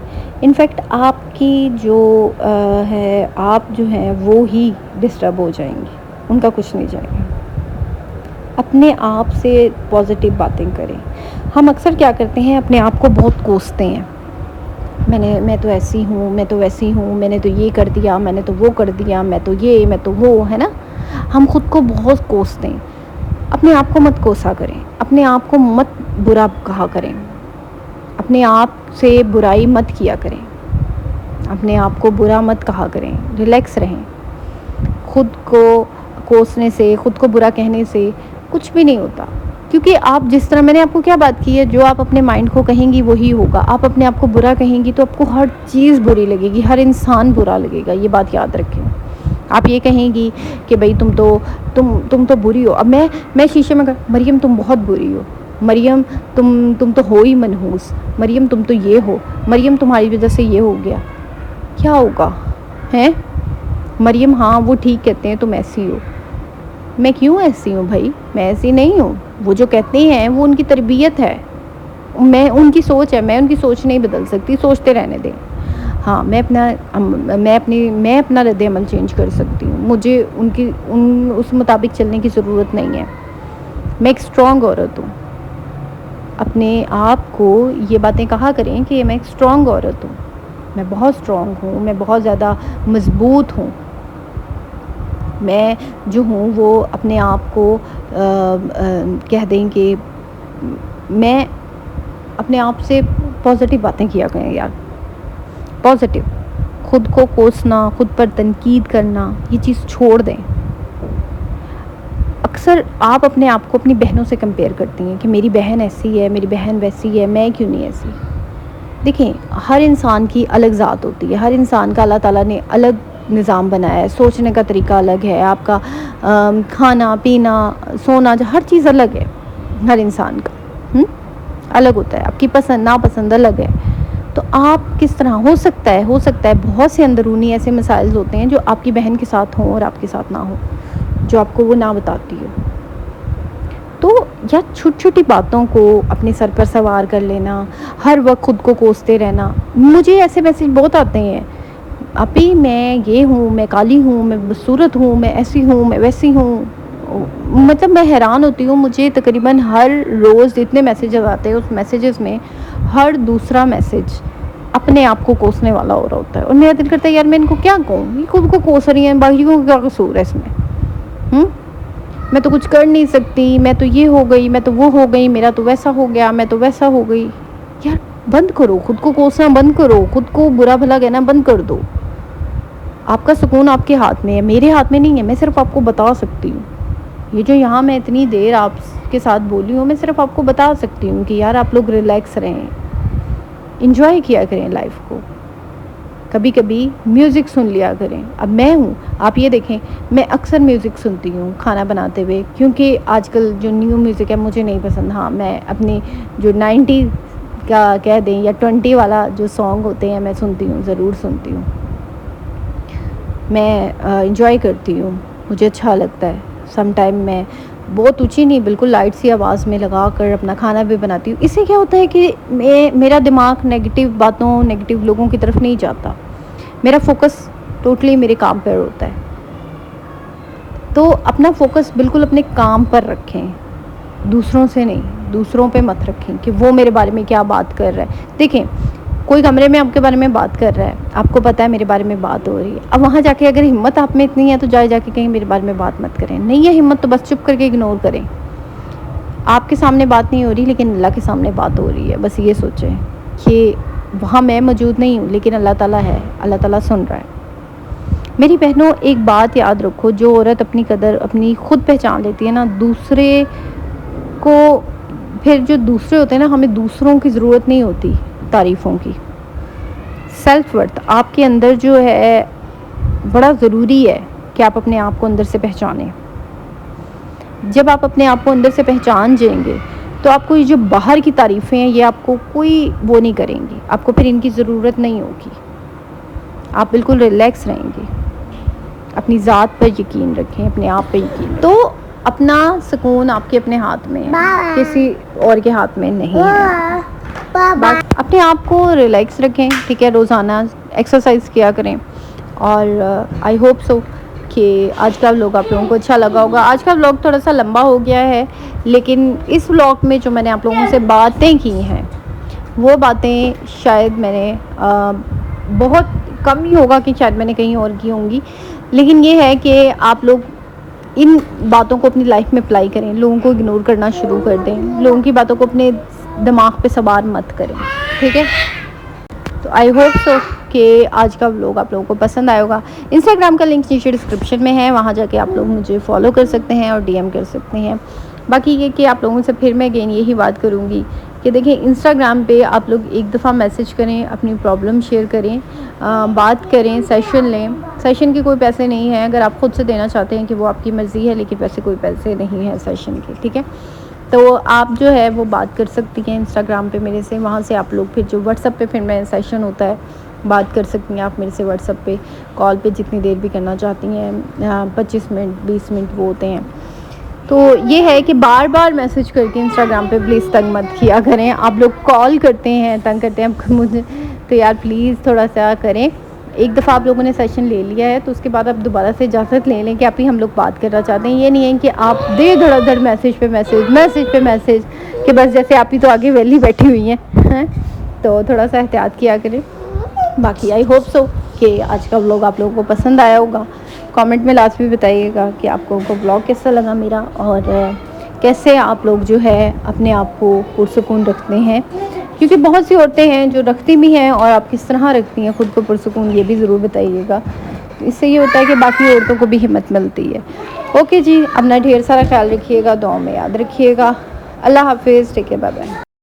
انفیکٹ آپ کی جو ہے، آپ جو ہیں وہ ہی ڈسٹرب ہو جائیں گے، ان کا کچھ نہیں جائے گا. اپنے آپ سے پازیٹیو باتیں کریں. ہم اکثر کیا کرتے ہیں، اپنے آپ کو بہت کوستے ہیں. میں تو ایسی ہوں، میں تو ویسی ہوں، میں نے تو یہ کر دیا، میں نے تو وہ کر دیا، میں تو یہ، میں تو وہ، ہے نا. ہم خود کو بہت کوستے ہیں. اپنے آپ کو مت کوسا کریں، اپنے آپ کو مت برا کہا کریں، اپنے آپ سے برائی مت کیا کریں، اپنے آپ کو برا مت کہا کریں. ریلیکس رہیں. خود کو کوسنے سے، خود کو برا کہنے سے کچھ بھی نہیں ہوتا. کیونکہ آپ جس طرح، میں نے آپ کو کیا بات کی ہے، جو آپ اپنے مائنڈ کو کہیں گی وہی ہوگا. آپ اپنے آپ کو برا کہیں گی تو آپ کو ہر چیز بری لگے گی، ہر انسان برا لگے گا. یہ بات یاد رکھیں. آپ یہ کہیں گی کہ بھئی تم تو بری ہو. اب میں شیشے میں مریم تم بہت بری ہو، مریم تم تو ہو ہی منحوس، مریم تم تو یہ ہو، مریم تمہاری وجہ سے یہ ہو گیا. کیا ہوگا ہیں مریم؟ ہاں وہ ٹھیک کہتے ہیں تم ایسی ہو. میں کیوں ایسی ہوں بھائی؟ میں ایسی نہیں ہوں. وہ جو کہتے ہیں وہ ان کی تربیت ہے، ان کی سوچ ہے. میں ان کی سوچ نہیں بدل سکتی. سوچتے رہنے دیں. ہاں میں اپنا رد عمل چینج کر سکتی ہوں. مجھے اس مطابق چلنے کی ضرورت نہیں ہے. میں ایک اسٹرانگ عورت ہوں. اپنے آپ کو یہ باتیں کہا کریں کہ میں ایک اسٹرانگ عورت ہوں، میں بہت اسٹرانگ ہوں، میں بہت زیادہ مضبوط ہوں. میں جو ہوں وہ اپنے آپ کو کہہ دیں کہ میں اپنے آپ سے پازیٹیو باتیں کیا کریں یار. پازیٹیو. خود کو کوسنا، خود پر تنقید کرنا، یہ چیز چھوڑ دیں. اکثر آپ اپنے آپ کو اپنی بہنوں سے کمپیئر کرتی ہیں کہ میری بہن ایسی ہے، میری بہن ویسی ہے، میں کیوں نہیں ایسی. دیکھیں ہر انسان کی الگ ذات ہوتی ہے. ہر انسان کا اللہ تعالیٰ نے الگ نظام بنایا ہے. سوچنے کا طریقہ الگ ہے. آپ کا کھانا پینا، سونا، ہر چیز الگ ہے ہر انسان کا. الگ ہوتا ہے, آپ کی پسند ناپسند الگ ہے. تو آپ کس طرح ہو سکتا ہے بہت سے اندرونی ایسے مسائل ہوتے ہیں جو آپ کی بہن کے ساتھ ہوں اور آپ کے ساتھ نہ ہوں, جو آپ کو وہ نہ بتاتی ہو. تو یا چھوٹی چھوٹی باتوں کو اپنے سر پر سوار کر لینا, ہر وقت خود کو کوستے رہنا. مجھے ایسے میسج بہت آتے ہیں, ابھی میں یہ ہوں, میں کالی ہوں, میں بدصورت ہوں, میں ایسی ہوں, میں ویسی ہوں. مطلب میں حیران ہوتی ہوں, مجھے تقریباً ہر روز جتنے میسیجز آتے ہیں اس میسیجز میں ہر دوسرا میسیج اپنے آپ کو کوسنے والا ہو رہا ہوتا ہے. اور میرا دل کرتا ہے یار میں ان کو کیا کہوں, یہ خود کو کوس رہی ہیں, باقیوں کا کیا قصور ہے اس میں. میں تو کچھ کر نہیں سکتی, میں تو یہ ہو گئی, میں تو وہ ہو گئی, میرا تو ویسا ہو گیا, میں تو ویسا ہو گئی. یار بند کرو, خود کو کوسنا بند کرو, خود کو برا بھلا کہنا بند کر دو. آپ کا سکون آپ کے ہاتھ میں ہے, میرے ہاتھ میں نہیں ہے. میں صرف آپ کو بتا سکتی ہوں, یہ جو یہاں میں اتنی دیر آپ کے ساتھ بولی ہوں, میں صرف آپ کو بتا سکتی ہوں کہ یار آپ لوگ ریلیکس رہیں, انجوائے کیا کریں لائف کو. کبھی کبھی میوزک سن لیا کریں. اب میں ہوں, آپ یہ دیکھیں میں اکثر میوزک سنتی ہوں کھانا بناتے ہوئے, کیونکہ آج کل جو نیو میوزک ہے مجھے نہیں پسند. ہاں میں اپنی جو 90 کا کہہ دیں یا 20 والا جو سانگ ہوتے ہیں میں سنتی ہوں, ضرور سنتی ہوں. میں انجوائے کرتی ہوں, مجھے اچھا لگتا ہے. سم ٹائم میں بہت اونچی نہیں, بالکل لائٹ سی آواز میں لگا کر اپنا کھانا بھی بناتی ہوں. اس سے کیا ہوتا ہے کہ میرا دماغ نیگیٹو باتوں, نیگیٹو لوگوں کی طرف نہیں جاتا. میرا فوکس ٹوٹلی میرے کام پر ہوتا ہے. تو اپنا فوکس بالکل اپنے کام پر رکھیں, دوسروں سے نہیں, دوسروں پہ مت رکھیں کہ وہ میرے بارے میں کیا بات کر رہا ہے. دیکھیں کوئی کمرے میں آپ کے بارے میں بات کر رہا ہے, آپ کو پتہ ہے میرے بارے میں بات ہو رہی ہے. اب وہاں جا کے اگر ہمت آپ میں اتنی ہے تو جا کے کہیں میرے بارے میں بات مت کریں. نہیں ہے ہمت تو بس چپ کر کے اگنور کریں. آپ کے سامنے بات نہیں ہو رہی لیکن اللہ کے سامنے بات ہو رہی ہے. بس یہ سوچیں کہ وہاں میں موجود نہیں ہوں لیکن اللہ تعالیٰ ہے, اللہ تعالیٰ سن رہا ہے. میری بہنوں ایک بات یاد رکھو, جو عورت اپنی قدر اپنی خود پہچان لیتی ہے نا, دوسرے کو پھر جو دوسرے ہوتے ہیں نا, ہمیں دوسروں کی ضرورت نہیں ہوتی تعریفوں کی. سیلف ورتھ آپ کے اندر جو ہے بڑا ضروری ہے کہ آپ اپنے آپ کو اندر سے پہچانیں. جب آپ اپنے آپ کو اندر سے پہچان جائیں گے تو آپ کو یہ جو باہر کی تعریفیں ہیں یہ آپ کو کوئی وہ نہیں کریں گی, آپ کو پھر ان کی ضرورت نہیں ہوگی. آپ بالکل ریلیکس رہیں گے. اپنی ذات پر یقین رکھیں, اپنے آپ پہ یقین. تو اپنا سکون آپ کے اپنے ہاتھ میں ہے, کسی اور کے ہاتھ میں نہیں ہے. اپنے آپ کو ریلیکس رکھیں, ٹھیک ہے. روزانہ ایکسرسائز کیا کریں. اور آئی ہوپ سو کہ آج کا ولاگ آپ لوگوں کو اچھا لگا ہوگا. آج کا ولاگ تھوڑا سا لمبا ہو گیا ہے, لیکن اس ولاگ میں جو میں نے آپ لوگوں سے باتیں کی ہیں وہ باتیں شاید میں نے بہت کم ہی ہوگا کہ شاید میں نے کہیں اور کی ہوں گی, لیکن یہ ہے کہ آپ لوگ ان باتوں کو اپنی لائف میں اپلائی کریں. لوگوں کو اگنور کرنا شروع کر دیں, لوگوں کی باتوں کو اپنے دماغ پہ سوار مت کریں, ٹھیک ہے. تو آئی ہوپ سو کہ آج کا ولاگ آپ لوگوں کو پسند آئے ہوگا. انسٹاگرام کا لنک نیچے ڈسکرپشن میں ہے, وہاں جا کے آپ لوگ مجھے فالو کر سکتے ہیں اور ڈی ایم کر سکتے ہیں. باقی یہ کہ آپ لوگوں سے پھر میں اگین یہی بات کروں گی کہ دیکھیں انسٹاگرام پہ آپ لوگ ایک دفعہ میسج کریں, اپنی پرابلم شیئر کریں, بات کریں, سیشن لیں. سیشن کے کوئی پیسے نہیں ہیں, اگر آپ خود سے دینا چاہتے ہیں کہ وہ آپ کی مرضی ہے, لیکن ویسے کوئی پیسے نہیں ہیں سیشن کے, ٹھیک ہے. تو آپ جو ہے وہ بات کر سکتی ہیں انسٹاگرام پہ میرے سے. وہاں سے آپ لوگ پھر جو واٹس ایپ پہ پھر میں سیشن ہوتا ہے بات کر سکتی ہیں آپ میرے سے واٹس ایپ پہ, کال پہ جتنی دیر بھی کرنا چاہتی ہیں, 25 منٹ 20 منٹ وہ ہوتے ہیں. تو یہ ہے کہ بار بار میسج کر کے انسٹاگرام پہ پلیز تنگ مت کیا کریں. آپ لوگ کال کرتے ہیں تنگ کرتے ہیں مجھے, تو یار پلیز تھوڑا سا کریں. ایک دفعہ آپ لوگوں نے سیشن لے لیا ہے تو اس کے بعد آپ دوبارہ سے اجازت لے لیں کہ آپ ہی ہم لوگ بات کرنا چاہتے ہیں. یہ نہیں ہے کہ آپ دے دھڑا دھڑ میسج پہ میسج کہ بس جیسے آپ ہی تو آگے ویلی بیٹھی ہوئی ہیں. تو تھوڑا سا احتیاط کیا کریں. باقی آئی ہوپ سو کہ آج کا ولاگ آپ لوگوں کو پسند آیا ہوگا. کامنٹ میں لازمی بتائیے گا کہ آپ کو ولاگ کیسا لگا میرا, اور کیسے آپ لوگ جو ہے اپنے آپ کو پرسکون رکھتے ہیں, کیونکہ بہت سی عورتیں ہیں جو رکھتی بھی ہیں, اور آپ کس طرح رکھتی ہیں خود کو پرسکون یہ بھی ضرور بتائیے گا. اس سے یہ ہوتا ہے کہ باقی عورتوں کو بھی ہمت ملتی ہے. اوکے جی, اپنا ڈھیر سارا خیال رکھیے گا, دعاؤں میں یاد رکھیے گا. اللہ حافظ, ٹیک کیئر, بائے بائے.